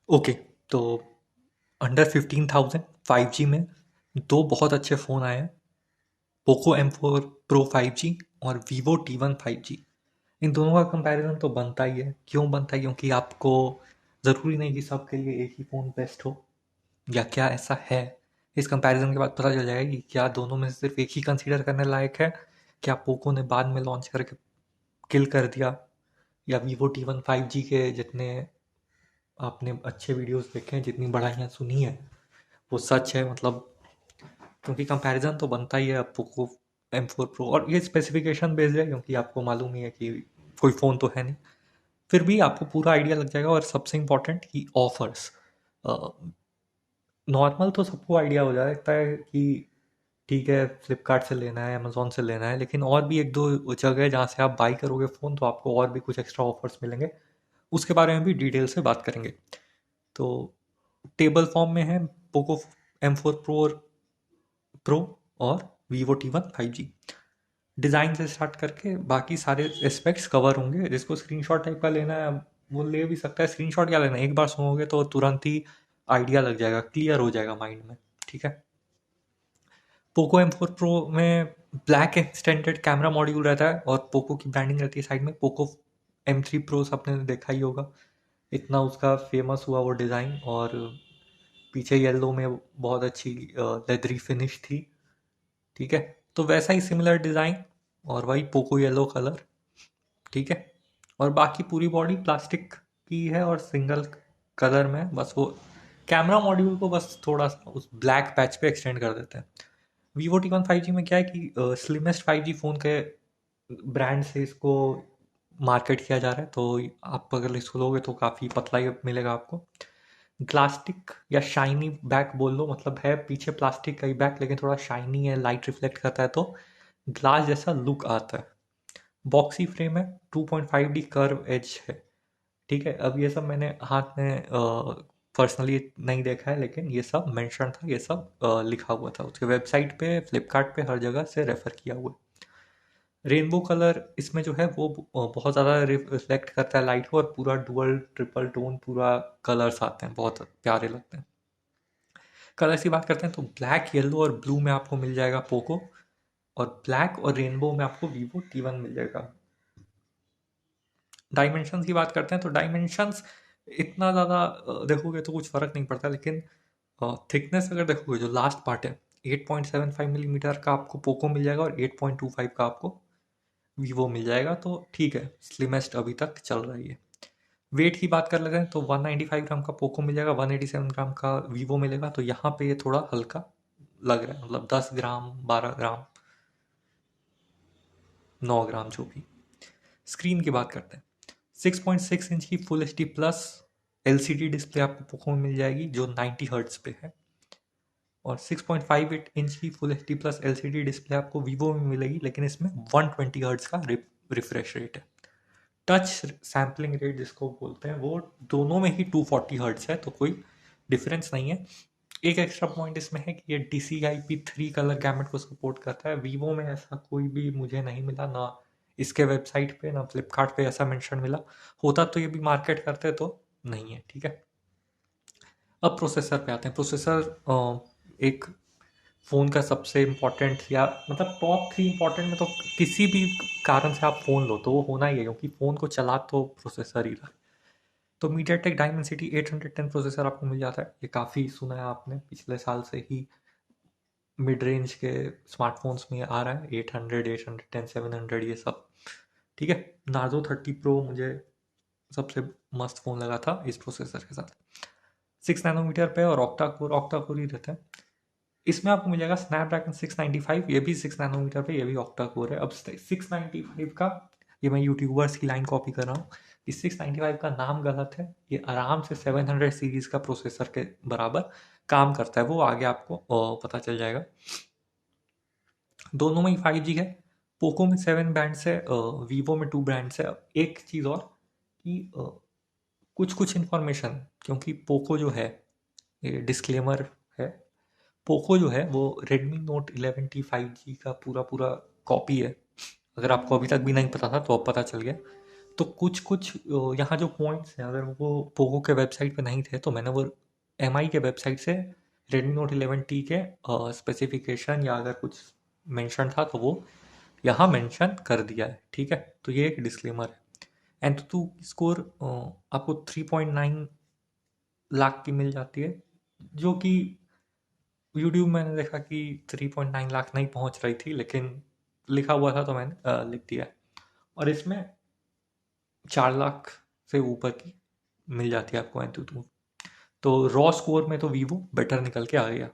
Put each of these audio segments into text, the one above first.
Okay, तो under 15,000 5G में दो बहुत अच्छे फ़ोन आए हैं। पोको M4 Pro 5G और वीवो T1 5G। इन दोनों का कंपैरिजन तो बनता ही है। क्यों बनता है? क्योंकि आपको ज़रूरी नहीं कि सबके लिए एक ही फ़ोन बेस्ट हो, या क्या ऐसा है? इस कंपैरिजन के बाद पता चल जाएगा कि क्या दोनों में से सिर्फ एक ही कंसीडर करने लायक है, क्या पोको ने बाद में लॉन्च करके किल कर दिया, या वीवो T1 5G के जितने आपने अच्छे वीडियोस देखे हैं, जितनी बढ़ाइयाँ सुनी है, वो सच है। मतलब क्योंकि कंपैरिजन तो बनता ही है अब पोको M4 Pro, और ये स्पेसिफिकेशन बेस्ड है क्योंकि आपको मालूम ही है कि कोई फ़ोन तो है नहीं। फिर भी आपको पूरा आइडिया लग जाएगा। और सबसे इम्पोर्टेंट कि ऑफर्स, नॉर्मल तो सबको आइडिया हो जाता है कि ठीक है, फ्लिपकार्ट से लेना है, अमेजोन से लेना है, लेकिन और भी एक दो जगह है जहाँ से आप बाई करोगे फ़ोन तो आपको और भी कुछ एक्स्ट्रा ऑफर्स मिलेंगे। उसके बारे में भी डिटेल से बात करेंगे। तो टेबल फॉर्म में है पोको M4 Pro और वीवो T1 5G। डिज़ाइन से स्टार्ट करके बाकी सारे एस्पेक्ट्स कवर होंगे। जिसको स्क्रीनशॉट टाइप का लेना है वो ले भी सकता है। स्क्रीनशॉट क्या लेना है, एक बार सुनोगे तो तुरंत ही आइडिया लग जाएगा, क्लियर हो जाएगा माइंड में। ठीक है। पोको M4 Pro में ब्लैक एक्सटेंडेड कैमरा मॉड्यूल रहता है और पोको की ब्रांडिंग रहती है साइड में। पोको M3 Pro आपने देखा ही होगा, इतना उसका फेमस हुआ वो डिज़ाइन। और पीछे येलो में बहुत अच्छी लेदरी फिनिश थी। ठीक है। तो वैसा ही सिमिलर डिज़ाइन और वही पोको येलो कलर। ठीक है। और बाकी पूरी बॉडी प्लास्टिक की है और सिंगल कलर में। बस वो कैमरा मॉड्यूल को बस थोड़ा सा उस ब्लैक पैच पे एक्सटेंड कर देते हैं। वीवो T1 5G में क्या है कि स्लिमेस्ट 5G फ़ोन के ब्रांड से इसको मार्केट किया जा रहा है। तो आप अगर इसको लोगे तो काफ़ी पतला ही मिलेगा आपको। ग्लास्टिक या शाइनी बैक बोल लो, मतलब है पीछे प्लास्टिक का ही बैक लेकिन थोड़ा शाइनी है, लाइट रिफ्लेक्ट करता है, तो ग्लास जैसा लुक आता है। बॉक्सी फ्रेम है, 2.5D कर्व एज है। ठीक है। अब ये सब मैंने हाथ में पर्सनली नहीं देखा है, लेकिन ये सब मेंशन था, ये सब लिखा हुआ था उसके वेबसाइट पे, फ्लिपकार्ट पे, हर जगह से रेफर किया हुआ है। रेनबो कलर इसमें जो है वो बहुत ज़्यादा रिफ्लेक्ट करता है लाइट को, और पूरा डुअल ट्रिपल टोन पूरा कलर्स आते हैं, बहुत प्यारे लगते हैं। कलर्स की बात करते हैं तो ब्लैक, येलो और ब्लू में आपको मिल जाएगा पोको, और ब्लैक और रेनबो में आपको वीवो T1 मिल जाएगा। डायमेंशंस की बात करते हैं तो डायमेंशंस इतना ज़्यादा देखोगे तो कुछ फ़र्क नहीं पड़ता, लेकिन थिकनेस अगर देखोगे, जो लास्ट पार्ट है, 8.75 मिलीमीटर का आपको पोको मिल जाएगा और 8.25 का आपको वीवो मिल जाएगा। तो ठीक है, स्लिमेस्ट अभी तक चल रही है। वेट की बात कर लेते हैं तो 195 ग्राम का पोको मिल जाएगा, 187 ग्राम का वीवो मिलेगा। तो यहाँ पे ये थोड़ा हल्का लग रहा है, मतलब 10 ग्राम, 12 ग्राम, 9 ग्राम जो भी। स्क्रीन की बात करते हैं, 6.6 इंच की full H D plus LCD display आपको पोको में मिल जाएगी, जो 90 हर्ट्ज पे है। और 6.58 इंच की full H D plus LCD display आपको वीवो में मिलेगी, लेकिन इसमें 120 हर्ट्ज का रिफ्रेश रेट है। टच सैम्पलिंग रेट जिसको बोलते हैं, वो दोनों में ही 240 हर्ट्ज है, तो कोई डिफरेंस नहीं है। एक एक्स्ट्रा पॉइंट इसमें है कि ये DCI-P3 कलर गैमेट को सपोर्ट करता है। वीवो में ऐसा कोई भी मुझे नहीं मिला, ना इसके वेबसाइट पे ना फ्लिपकार्ट पे ऐसा मेंशन मिला। होता तो ये भी मार्केट करते तो, नहीं है। ठीक है। अब प्रोसेसर पे आते हैं। प्रोसेसर एक फ़ोन का सबसे इम्पोर्टेंट, या मतलब टॉप 3 इम्पोर्टेंट में तो किसी भी कारण से आप फ़ोन लो तो वो होना ही है, क्योंकि फ़ोन को चला तो प्रोसेसर ही रहा है। तो मीडियाटेक डायमेंसिटी 810 प्रोसेसर आपको मिल जाता है। ये काफ़ी सुना है आपने, पिछले साल से ही मिड रेंज के स्मार्टफोन्स में आ रहा है। 800, 810, 700, ये सब। ठीक है। नार्जो 30 Pro मुझे सबसे मस्त फ़ोन लगा था इस प्रोसेसर के साथ। 6 नैनोमीटर पे और ऑक्टा कोर ही रहता है। इसमें आपको मिल जाएगा स्नैपड्रैगन 695, ये भी 6 नैनोमीटर पे, ये भी ऑक्टा कोर है। अब 695 का, ये मैं यूट्यूबर्स की लाइन कॉपी कर रहा हूँ, इस 695 का नाम गलत है। ये आराम से 700 सीरीज का प्रोसेसर के बराबर काम करता है, वो आगे आपको पता चल जाएगा। दोनों में ही 5G है। पोको में 7 ब्रांड्स है, वीवो में 2 ब्रांड्स है। एक चीज़ और कि कुछ कुछ इन्फॉर्मेशन, क्योंकि पोको जो है, ये डिस्क्लेमर है, पोको जो है वो रेडमी नोट 11T 5G का पूरा पूरा कॉपी है। अगर आपको अभी तक भी नहीं पता था तो अब पता चल गया। तो कुछ कुछ यहाँ जो पॉइंट्स हैं, अगर वो पोको के वेबसाइट पे नहीं थे तो मैंने वो एमआई के वेबसाइट से रेडमी नोट 11T के स्पेसिफिकेशन या अगर कुछ मेंशन था तो वो यहाँ मेंशन कर दिया है, ठीक है। तो ये एक डिस्क्लेमर है। एंटूटू की स्कोर आपको 3.9 लाख की मिल जाती है, जो कि यूट्यूब मैंने देखा कि 3.9 लाख नहीं पहुंच रही थी, लेकिन लिखा हुआ था तो मैंने लिख दिया। और इसमें 4 लाख से ऊपर की मिल जाती है आपको एंटूटू। तो रॉ स्कोर में तो वीवो बेटर निकल के आ गया।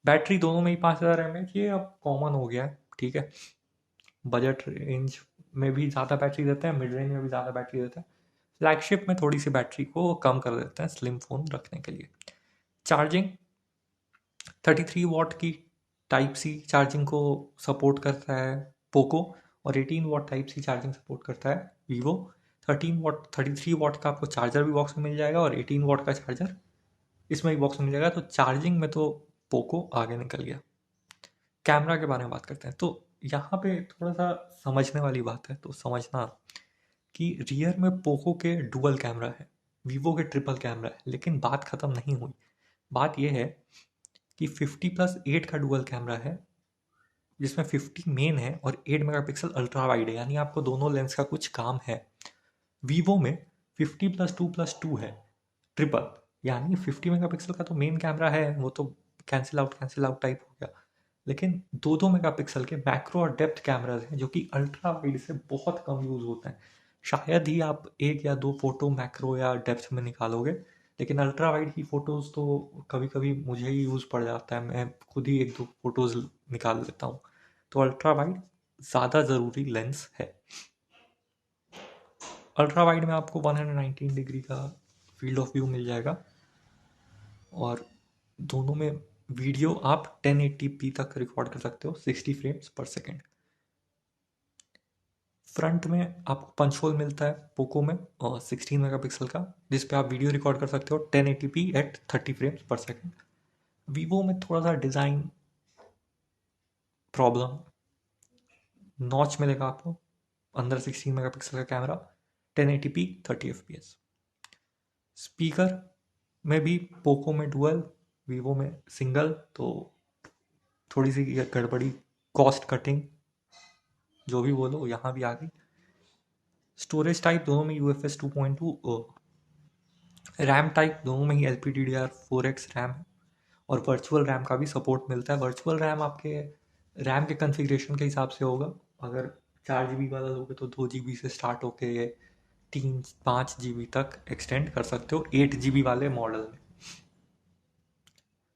बैटरी दोनों में ही 5000 mAh, ये अब कॉमन हो गया है, ठीक है। बजट रेंज में भी ज़्यादा बैटरी देते हैं, मिड रेंज में भी ज़्यादा बैटरी देते हैं, फ्लैगशिप में थोड़ी सी बैटरी को कम कर देते हैं स्लिम फ़ोन रखने के लिए। चार्जिंग 33 वाट की टाइप सी चार्जिंग को सपोर्ट करता है पोको, और 18 watt type C charging support करता है वीवो। 13 वाट 33 वाट का आपको चार्जर भी बॉक्स में मिल जाएगा, और 18 वाट का चार्जर इसमें भी बॉक्स में मिल जाएगा। तो चार्जिंग में तो पोको आगे निकल गया। कैमरा के बारे में बात करते हैं, तो यहाँ पे थोड़ा सा समझने वाली बात है, तो समझना कि रियर में पोको के डुअल कैमरा है, वीवो के ट्रिपल कैमरा है, लेकिन बात ख़त्म नहीं हुई। बात यह है कि 50+8 का डुअल कैमरा है, जिसमें 50 मेन है और 8 मेगापिक्सल अल्ट्रा वाइड है, यानी आपको दोनों लेंस का कुछ काम है। वीवो में 50+2+2 है ट्रिपल, यानी 50 मेगापिक्सल का तो मेन कैमरा है, वो तो कैंसिल आउट टाइप हो गया। लेकिन 2-2 मेगापिक्सल के मैक्रो और डेप्थ कैमराज हैं, जो कि अल्ट्रा वाइड से बहुत कम यूज़ होते हैं। शायद ही आप एक या दो फोटो मैक्रो या डेप्थ में निकालोगे, लेकिन अल्ट्रा वाइड की फ़ोटोज़ तो कभी कभी मुझे ही यूज़ पड़ जाता है, मैं खुद ही एक दो फोटोज़ निकाल लेता हूँ। तो अल्ट्रा वाइड ज़्यादा ज़रूरी लेंस है। अल्ट्रा वाइड में आपको 119 डिग्री का फील्ड ऑफ व्यू मिल जाएगा, और दोनों में वीडियो आप 1080p तक रिकॉर्ड कर सकते हो 60 फ्रेम्स पर सेकेंड। फ्रंट में आपको पंच होल मिलता है पोको में, और 16 मेगापिक्सल का, जिस पे आप वीडियो रिकॉर्ड कर सकते हो 1080p एट 30 फ्रेम्स पर सेकेंड। वीवो में थोड़ा सा डिज़ाइन प्रॉब्लम, नॉच मिलेगा आपको अंदर 16 मेगापिक्सल का कैमरा, 1080p 30 fps। स्पीकर में भी पोको में डुअल, वीवो में सिंगल, तो थोड़ी सी गड़बड़ी, कॉस्ट कटिंग जो भी बोलो यहाँ भी आ गई। स्टोरेज टाइप दोनों में UFS 2.2, रैम टाइप दोनों में ही LPDDR4X रैम है, और वर्चुअल रैम का भी सपोर्ट मिलता है। वर्चुअल रैम आपके रैम के कन्फिग्रेशन के हिसाब से होगा, अगर 4 GB वाला लोगे तो 2 GB से स्टार्ट होके 3-5 GB तक एक्सटेंड कर सकते हो 8 GB वाले मॉडल में।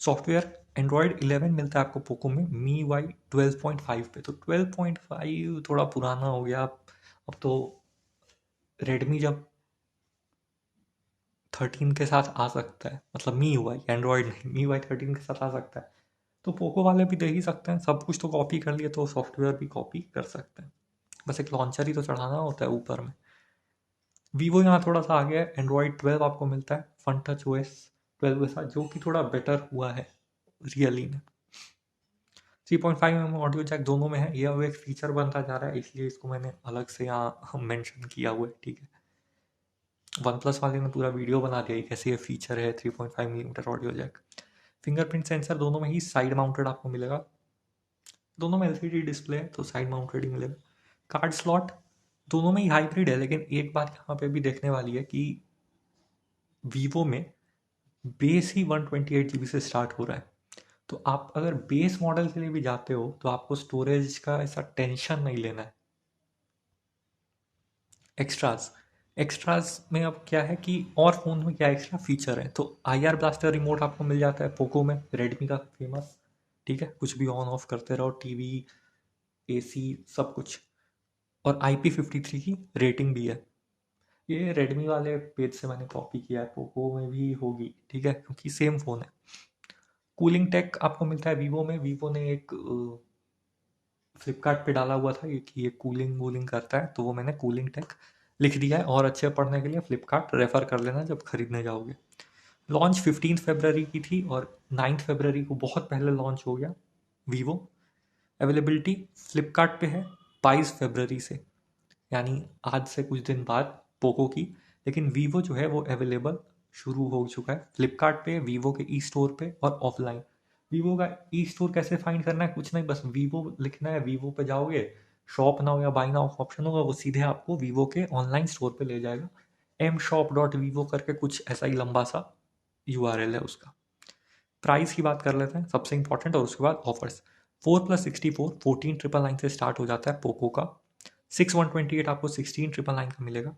सॉफ्टवेयर एंड्रॉयड 11 मिलता है आपको पोको में MIUI 12.5 पे, तो 12.5 थोड़ा पुराना हो गया अब तो। रेडमी जब 13 के साथ आ सकता है, मतलब MIUI एंड्रॉयड नहीं, MIUI 13 के साथ आ सकता है, तो पोको वाले भी दे ही सकते हैं। सब कुछ तो कॉपी कर लिए, तो सॉफ्टवेयर भी कॉपी कर सकते हैं, बस एक लॉन्चर ही तो चढ़ाना होता है ऊपर में। वीवो यहाँ थोड़ा सा आ गया है, एंड्रॉयड 12 आपको मिलता है फन टच OS 12 के साथ, जो कि थोड़ा बेटर हुआ है रियली में। 3.5mm ऑडियो जैक दोनों में है, यह अब एक फीचर बनता जा रहा है, इसलिए इसको मैंने अलग से यहाँ मेंशन किया हुआ है, ठीक है। वन प्लस वाले ने पूरा वीडियो बना दिया कैसे ये फीचर है 3.5mm audio Jack. Fingerprint sensor दोनों में ही साइड माउंटेड आपको मिलेगा, दोनों में LCD डिस्प्ले है तो साइड माउंटेड ही मिलेगा। कार्ड स्लॉट दोनों में ही हाइब्रिड है, लेकिन एक बात यहाँ पे भी देखने वाली है कि वीवो में बेस ही 128 GB से स्टार्ट हो रहा है, तो आप अगर बेस मॉडल के लिए भी जाते हो तो आपको स्टोरेज का ऐसा टेंशन नहीं लेना है। एक्स्ट्राज एक्स्ट्राज में अब क्या है कि और फ़ोन में क्या एक्स्ट्रा फीचर है, तो IR ब्लास्टर रिमोट आपको मिल जाता है पोको में, रेडमी का फेमस, ठीक है। कुछ भी ऑन ऑफ करते रहो, टीवी AC सब कुछ, और IP53 की रेटिंग भी है। ये रेडमी वाले पेज से मैंने कॉपी किया है, पोको में भी होगी, ठीक है, क्योंकि सेम फ़ोन है। कूलिंग टेक आपको मिलता है वीवो में, वीवो ने एक फ्लिपकार्ट पे डाला हुआ था ये कि ये कूलिंग वूलिंग करता है, तो वो मैंने कूलिंग टेक लिख दिया है, और अच्छे पढ़ने के लिए फ्लिपकार्ट रेफ़र कर लेना जब खरीदने जाओगे। लॉन्च 15 फरवरी की थी, और 9 फरवरी को बहुत पहले लॉन्च हो गया वीवो। अवेलेबिलिटी फ्लिपकार्ट पे है 22 फरवरी से, यानी आज से कुछ दिन बाद पोको की। लेकिन वीवो जो है वो अवेलेबल शुरू हो चुका है फ्लिपकार्ट पे, वीवो के ई स्टोर पे और ऑफलाइन। वीवो का ई स्टोर कैसे फाइंड करना है, कुछ नहीं, बस वीवो लिखना है, वीवो पे जाओगे, शॉप नाउ या बाई नाउ ऑप्शन होगा, वो सीधे आपको वीवो के ऑनलाइन स्टोर पे ले जाएगा। mshop.vivo करके कुछ ऐसा ही लंबा सा URL है उसका। प्राइस की बात कर लेते हैं सबसे इंपॉर्टेंट, और उसके बाद ऑफर्स। 4+64 14,999 से स्टार्ट हो जाता है पोको का। 6,128 आपको 16,999 का मिलेगा।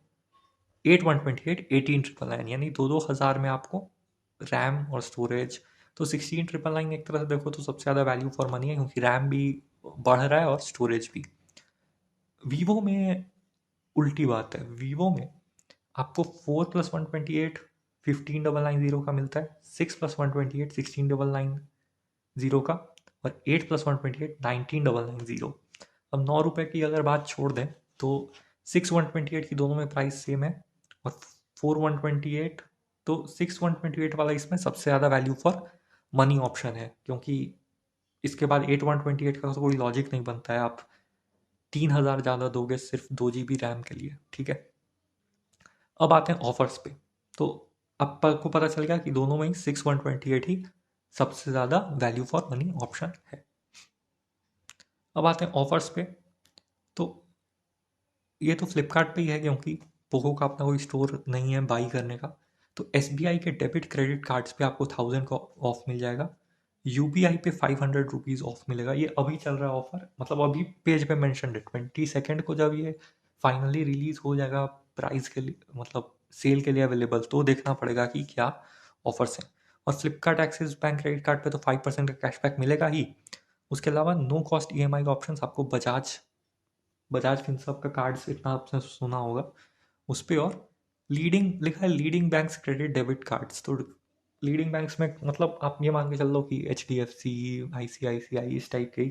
8,128 18,999, यानी 2,000 में आपको रैम और स्टोरेज। तो 16,999 एक तरह से देखो तो सबसे ज़्यादा वैल्यू फॉर मनी है, क्योंकि रैम भी बढ़ रहा है और स्टोरेज भी। वीवो में उल्टी बात है, वीवो में आपको 4+128 15,990 का मिलता है, 6+128 16,990 का, और 8+128 19,990। अब 9 रुपये की अगर बात छोड़ दें तो 6,128 की दोनों में प्राइस सेम है, और 4,128, तो 6,128 वाला इसमें सबसे ज़्यादा वैल्यू फॉर मनी ऑप्शन है, क्योंकि इसके बाद 8,128 का तो कोई लॉजिक नहीं बनता है। आप 3,000 ज़्यादा दोगे सिर्फ 2 GB रैम के लिए, ठीक है। अब आते हैं ऑफर्स पे। तो अब आपको पता चल गया कि दोनों में ही 6,128 ही सबसे ज़्यादा वैल्यू फॉर मनी ऑप्शन है। अब आते हैं ऑफर्स पे। तो ये तो फ्लिपकार्ट पे ही है, क्योंकि पोको का अपना कोई स्टोर नहीं है बाई करने का। तो SBI के डेबिट क्रेडिट कार्ड्स पे आपको 1,000 का ऑफ मिल जाएगा। UPI पे 500 रुपीज़ ऑफ मिलेगा। ये अभी चल रहा है ऑफर, मतलब अभी पेज पे मेंशन है 22 को जब ये फाइनली रिलीज हो जाएगा प्राइस के लिए, मतलब सेल के लिए अवेलेबल, तो देखना पड़ेगा कि क्या ऑफर्स हैं। और Flipkart axis bank credit card पे तो 5% का कैशबैक मिलेगा ही। उसके अलावा नो कॉस्ट EMI का ऑप्शन आपको बजाज बजाज फिनसर्व का कार्ड्स, इतना आपने सुना होगा उस पर। और लीडिंग लिखा है leading banks credit debit cards. तो लीडिंग बैंक्स में मतलब आप ये मान के चल लो कि HDFC, ICICI, इस टाइप के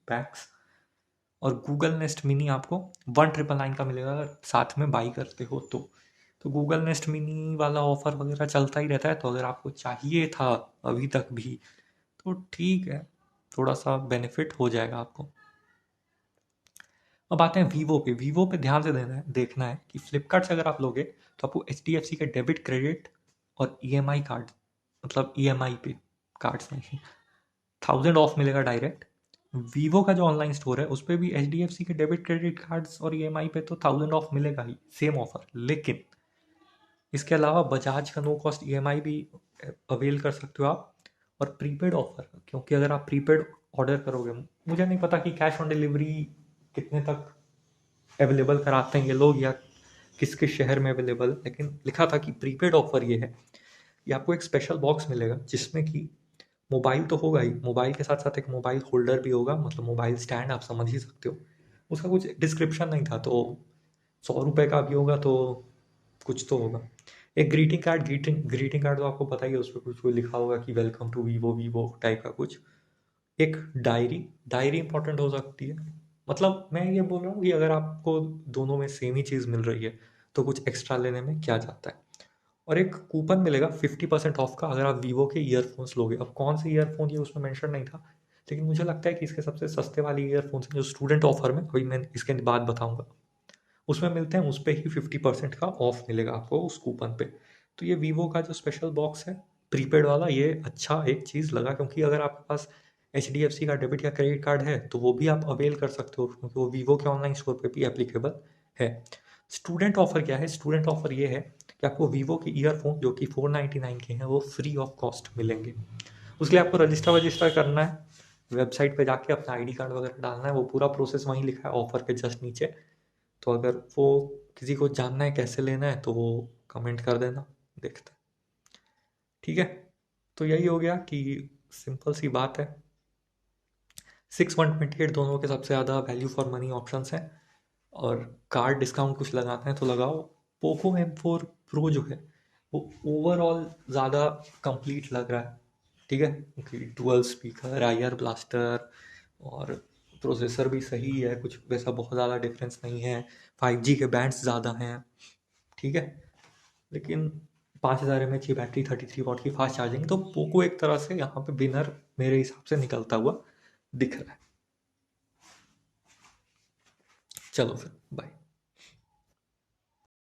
बैंक्स। और गूगल नेस्ट मिनी आपको 1,999 का मिलेगा अगर साथ में बाई करते हो तो गूगल नेस्ट मिनी वाला ऑफर वगैरह चलता ही रहता है, तो अगर आपको चाहिए था अभी तक भी तो ठीक है, थोड़ा सा बेनिफिट हो जाएगा आपको। अब आते हैं वीवो पे। वीवो पे ध्यान से देखना है कि फ्लिपकार्ट से अगर आप लोगे तो आपको HDFC के डेबिट क्रेडिट और EMI कार्ड, मतलब EMI पे कार्ड्स नहीं, 1,000 ऑफ मिलेगा डायरेक्ट। वीवो का जो ऑनलाइन स्टोर है उस पर भी HDFC के डेबिट क्रेडिट कार्ड्स और EMI पे तो 1,000 ऑफ मिलेगा ही, सेम ऑफर। लेकिन इसके अलावा बजाज का नो कॉस्ट EMI भी अवेल कर सकते हो आप, और प्रीपेड ऑफर, क्योंकि अगर आप प्रीपेड ऑर्डर करोगे, मुझे नहीं पता कि कैश ऑन डिलीवरी कितने तक अवेलेबल कराते हैं ये लोग या किस किस शहर में अवेलेबल, लेकिन लिखा था कि प्रीपेड ऑफर ये है कि आपको एक स्पेशल बॉक्स मिलेगा जिसमें कि मोबाइल तो होगा ही, मोबाइल के साथ साथ एक मोबाइल होल्डर भी होगा, मतलब मोबाइल स्टैंड, आप समझ ही सकते हो। उसका कुछ डिस्क्रिप्शन नहीं था, तो 100 रुपये का भी होगा तो कुछ तो होगा। एक ग्रीटिंग कार्ड तो आपको पता ही है, उस पर कुछ लिखा होगा कि welcome to Vivo Vivo type का कुछ। एक डायरी डायरी इंपॉर्टेंट हो सकती है। मतलब मैं ये बोल रहा हूँ कि अगर आपको दोनों में सेम ही चीज़ मिल रही है तो कुछ एक्स्ट्रा लेने में क्या जाता है। और एक कूपन मिलेगा 50% ऑफ का अगर आप वीवो के ईयरफोन्स लोगे। अब कौन से ईयरफोन ये उसमें मेंशन नहीं था, लेकिन मुझे लगता है कि इसके सबसे सस्ते वाले ईयरफोन्स जो स्टूडेंट ऑफर में, अभी मैं इसके बाद बताऊंगा, उसमें मिलते हैं, उस पर ही 50% का ऑफ मिलेगा आपको उस कूपन पे। तो ये वीवो का जो स्पेशल बॉक्स है प्रीपेड वाला, ये अच्छा एक चीज़ लगा, क्योंकि अगर आपके पास HDFC का डेबिट या क्रेडिट कार्ड है तो वो भी आप अवेल कर सकते हो, क्योंकि वो वीवो के ऑनलाइन स्टोर पे भी एप्लीकेबल है। स्टूडेंट ऑफर क्या है? स्टूडेंट ऑफर ये है कि आपको वीवो के ईयरफोन जो कि 499 के हैं वो फ्री ऑफ कॉस्ट मिलेंगे। उसके लिए आपको रजिस्टर करना है, वेबसाइट पे जाके अपना ID कार्ड वगैरह डालना है, वो पूरा प्रोसेस वहीं लिखा है ऑफर के जस्ट नीचे। तो अगर वो किसी को जानना है कैसे लेना है तो वो कमेंट कर देना, देखते हैं, ठीक है। तो यही हो गया कि सिंपल सी बात है, 6,128 दोनों के सबसे ज़्यादा वैल्यू फॉर मनी ऑप्शंस हैं, और कार्ड डिस्काउंट कुछ लगाते हैं तो लगाओ। पोको M4 Pro जो है वो ओवरऑल ज़्यादा कंप्लीट लग रहा है, ठीक है, क्योंकि डुअल स्पीकर, IR ब्लास्टर, और प्रोसेसर भी सही है, कुछ वैसा बहुत ज़्यादा डिफरेंस नहीं है, 5G के बैंड्स ज़्यादा हैं, ठीक है। लेकिन 5,000 mAh की बैटरी, 33 वॉट की फास्ट चार्जिंग, तो पोको एक तरह से यहाँ पे विनर मेरे हिसाब से निकलता हुआ दिख रहा है। चलो फिर बाय।